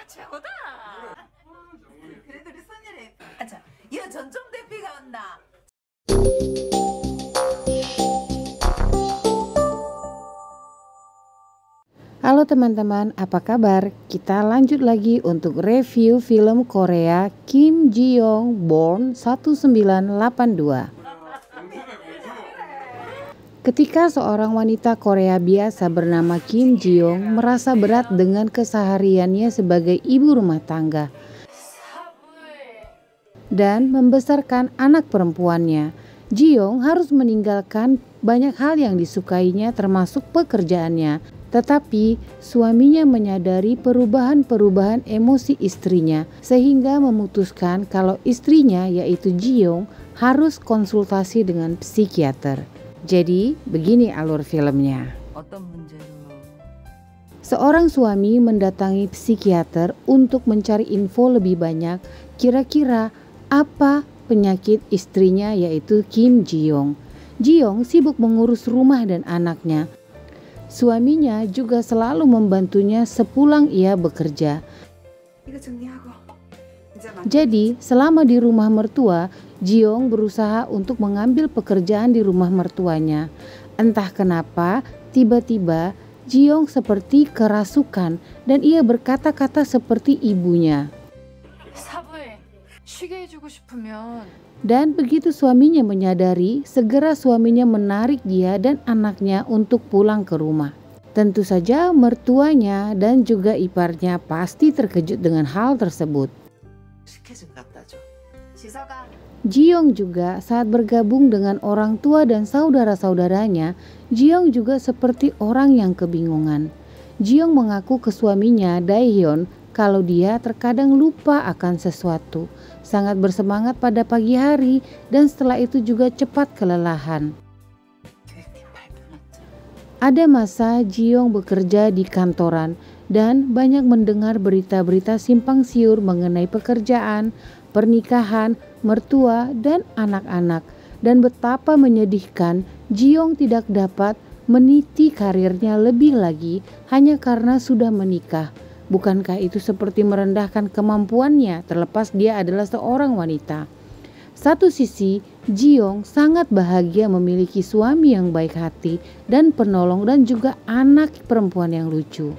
최고다. 그래도 우리 선율이 자, 이 전종 대피가 온다. Halo teman-teman, apa kabar? Kita lanjut lagi untuk review film Korea Kim Ji Young Born 1982. Ketika seorang wanita Korea biasa bernama Kim Ji Young merasa berat dengan kesehariannya sebagai ibu rumah tangga dan membesarkan anak perempuannya, Ji Young harus meninggalkan banyak hal yang disukainya termasuk pekerjaannya. Tetapi suaminya menyadari perubahan-perubahan emosi istrinya sehingga memutuskan kalau istrinya yaitu Ji Young harus konsultasi dengan psikiater. Jadi begini alur filmnya. Seorang suami mendatangi psikiater untuk mencari info lebih banyak kira-kira apa penyakit istrinya yaitu Kim Ji Young. Ji Young sibuk mengurus rumah dan anaknya. Suaminya juga selalu membantunya sepulang ia bekerja. Jadi selama di rumah mertua, Ji Young berusaha untuk mengambil pekerjaan di rumah mertuanya. Entah kenapa tiba-tiba Ji Young seperti kerasukan dan ia berkata-kata seperti ibunya. Dan begitu suaminya menyadari, segera suaminya menarik dia dan anaknya untuk pulang ke rumah. Tentu saja mertuanya dan juga iparnya pasti terkejut dengan hal tersebut. Ji Young juga saat bergabung dengan orang tua dan saudara-saudaranya, Ji Young juga seperti orang yang kebingungan. Ji Young mengaku ke suaminya Daehyun kalau dia terkadang lupa akan sesuatu, sangat bersemangat pada pagi hari dan setelah itu juga cepat kelelahan. Ada masa Ji Young bekerja di kantoran dan banyak mendengar berita-berita simpang siur mengenai pekerjaan, pernikahan, mertua, dan anak-anak. Dan betapa menyedihkan Ji Young tidak dapat meniti karirnya lebih lagi hanya karena sudah menikah. Bukankah itu seperti merendahkan kemampuannya terlepas dia adalah seorang wanita? Satu sisi, Ji Young sangat bahagia memiliki suami yang baik hati dan penolong dan juga anak perempuan yang lucu.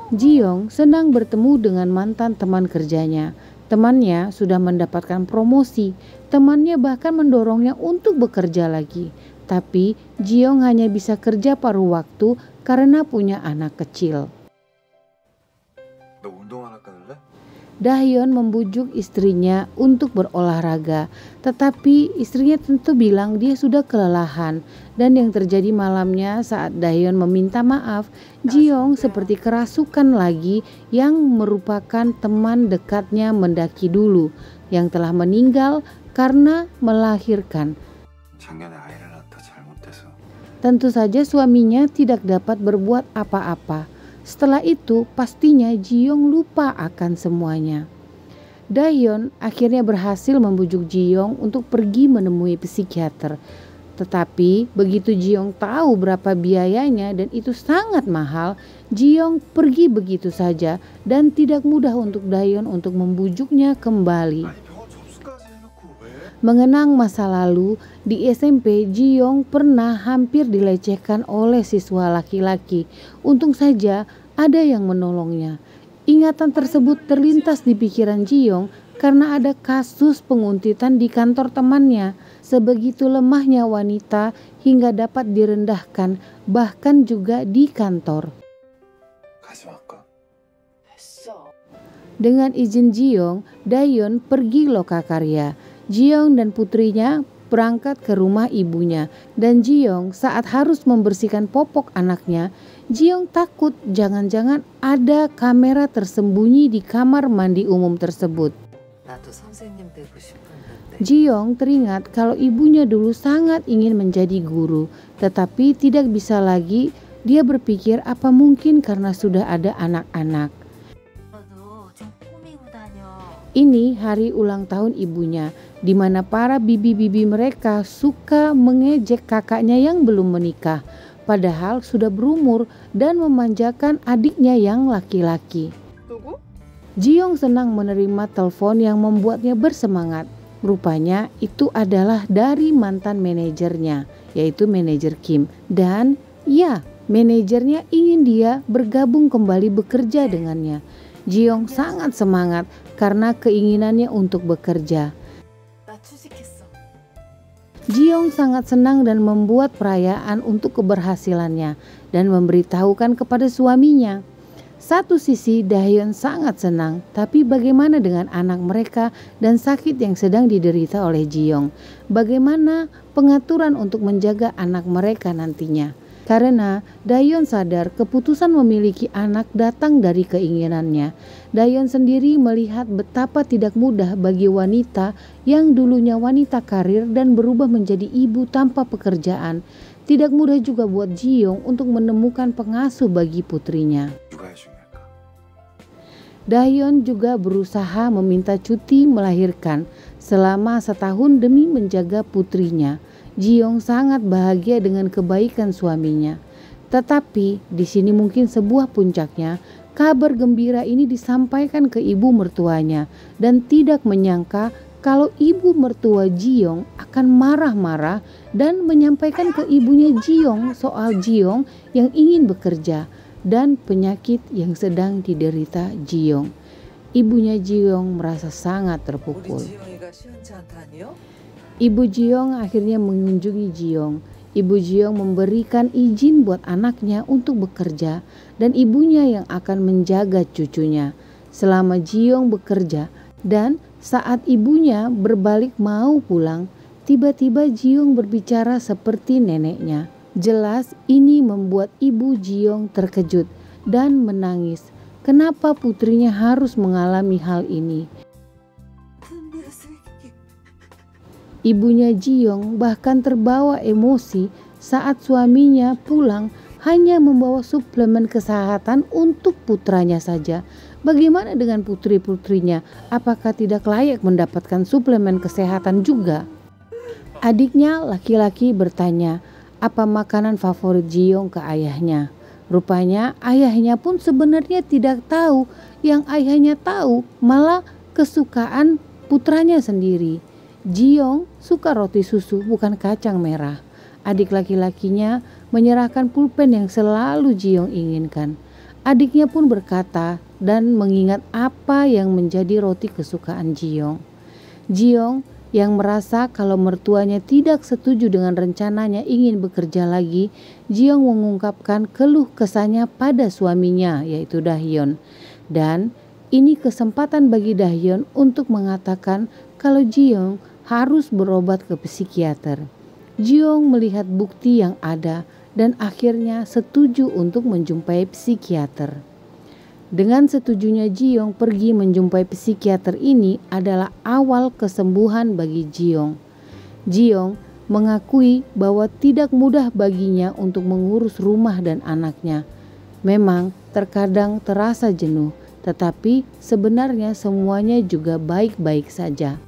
Ji Young senang bertemu dengan mantan teman kerjanya. Temannya sudah mendapatkan promosi, temannya bahkan mendorongnya untuk bekerja lagi. Tapi Ji Young hanya bisa kerja paruh waktu karena punya anak kecil. Daehyun membujuk istrinya untuk berolahraga, tetapi istrinya tentu bilang dia sudah kelelahan. Dan yang terjadi malamnya saat Daehyun meminta maaf, Ji Young seperti kerasukan lagi yang merupakan teman dekatnya mendaki dulu yang telah meninggal karena melahirkan. Tentu saja suaminya tidak dapat berbuat apa-apa. Setelah itu pastinya Ji Young lupa akan semuanya. Daehyun akhirnya berhasil membujuk Ji Young untuk pergi menemui psikiater. Tetapi begitu Ji Young tahu berapa biayanya dan itu sangat mahal, Ji Young pergi begitu saja dan tidak mudah untuk Daehyun untuk membujuknya kembali. Mengenang masa lalu, di SMP Ji Young pernah hampir dilecehkan oleh siswa laki-laki. Untung saja ada yang menolongnya. Ingatan tersebut terlintas di pikiran Ji Young karena ada kasus penguntitan di kantor temannya. Sebegitu lemahnya wanita hingga dapat direndahkan bahkan juga di kantor. Dengan izin Ji Young, Daehyun pergi lokakarya. Ji Young dan putrinya berangkat ke rumah ibunya dan Ji Young saat harus membersihkan popok anaknya, Ji Young takut jangan-jangan ada kamera tersembunyi di kamar mandi umum tersebut. Ji Young teringat kalau ibunya dulu sangat ingin menjadi guru, tetapi tidak bisa lagi. Dia berpikir apa mungkin karena sudah ada anak-anak. Ini hari ulang tahun ibunya, di mana para bibi-bibi mereka suka mengejek kakaknya yang belum menikah. padahal sudah berumur dan memanjakan adiknya yang laki-laki. Ji-young senang menerima telepon yang membuatnya bersemangat. Rupanya itu adalah dari mantan manajernya, yaitu manajer Kim. Dan ya, manajernya ingin dia bergabung kembali bekerja dengannya. Ji-young sangat semangat karena keinginannya untuk bekerja. Ji-young sangat senang dan membuat perayaan untuk keberhasilannya dan memberitahukan kepada suaminya. Satu sisi Dahyun sangat senang, tapi bagaimana dengan anak mereka dan sakit yang sedang diderita oleh Ji-young? Bagaimana pengaturan untuk menjaga anak mereka nantinya? Karena Dahyun sadar keputusan memiliki anak datang dari keinginannya. Dahyun sendiri melihat betapa tidak mudah bagi wanita yang dulunya wanita karir dan berubah menjadi ibu tanpa pekerjaan. Tidak mudah juga buat Ji-young untuk menemukan pengasuh bagi putrinya. Dahyun juga berusaha meminta cuti melahirkan selama setahun demi menjaga putrinya. Ji-young sangat bahagia dengan kebaikan suaminya. Tetapi di sini mungkin sebuah puncaknya, kabar gembira ini disampaikan ke ibu mertuanya dan tidak menyangka kalau ibu mertua Ji-young akan marah-marah dan menyampaikan ke ibunya Ji-young soal Ji-young yang ingin bekerja dan penyakit yang sedang diderita Ji-young. Ibunya Ji-young merasa sangat terpukul. Ibu Ji-young akhirnya mengunjungi Ji-young. Ibu Ji-young memberikan izin buat anaknya untuk bekerja dan ibunya yang akan menjaga cucunya selama Ji-young bekerja. Dan saat ibunya berbalik mau pulang, tiba-tiba Ji-young berbicara seperti neneknya. Jelas ini membuat ibu Ji-young terkejut dan menangis. Kenapa putrinya harus mengalami hal ini? Ibunya Ji-young bahkan terbawa emosi saat suaminya pulang hanya membawa suplemen kesehatan untuk putranya saja. Bagaimana dengan putri-putrinya? Apakah tidak layak mendapatkan suplemen kesehatan juga? Adiknya laki-laki bertanya, apa makanan favorit Ji-young ke ayahnya. Rupanya ayahnya pun sebenarnya tidak tahu. Yang ayahnya tahu malah kesukaan putranya sendiri. Ji-young suka roti susu bukan kacang merah. Adik laki-lakinya menyerahkan pulpen yang selalu Ji-young inginkan. Adiknya pun berkata dan mengingat apa yang menjadi roti kesukaan Ji-young. Ji-young yang merasa kalau mertuanya tidak setuju dengan rencananya ingin bekerja lagi, Ji-young mengungkapkan keluh kesahnya pada suaminya yaitu Dahyun. Dan ini kesempatan bagi Dahyun untuk mengatakan kalau Ji-young harus berobat ke psikiater. Ji-young melihat bukti yang ada dan akhirnya setuju untuk menjumpai psikiater. Dengan setujunya Ji-young pergi menjumpai psikiater ini adalah awal kesembuhan bagi Ji-young. Ji-young mengakui bahwa tidak mudah baginya untuk mengurus rumah dan anaknya. Memang terkadang terasa jenuh, tetapi sebenarnya semuanya juga baik-baik saja.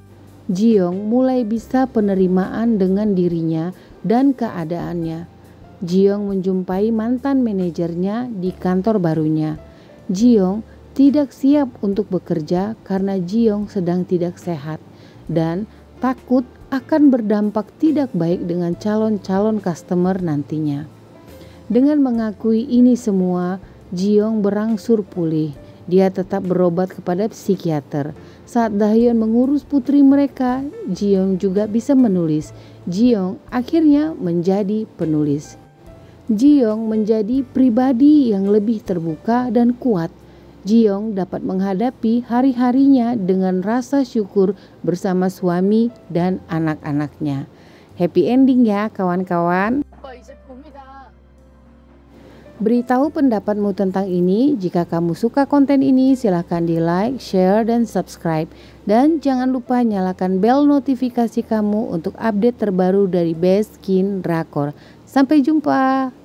Ji-young mulai bisa penerimaan dengan dirinya dan keadaannya. Ji-young menjumpai mantan manajernya di kantor barunya. Ji-young tidak siap untuk bekerja karena Ji-young sedang tidak sehat dan takut akan berdampak tidak baik dengan calon-calon customer nantinya. Dengan mengakui ini semua, Ji-young berangsur pulih. Dia tetap berobat kepada psikiater. Saat Dahyun mengurus putri mereka, Ji-young juga bisa menulis. Ji-young akhirnya menjadi penulis. Ji-young menjadi pribadi yang lebih terbuka dan kuat. Ji-young dapat menghadapi hari-harinya dengan rasa syukur bersama suami dan anak-anaknya. Happy ending ya kawan-kawan. Beritahu pendapatmu tentang ini. Jika kamu suka konten ini, silahkan di like, share, dan subscribe. Dan jangan lupa nyalakan bel notifikasi kamu untuk update terbaru dari Best Kin Drakor. Sampai jumpa.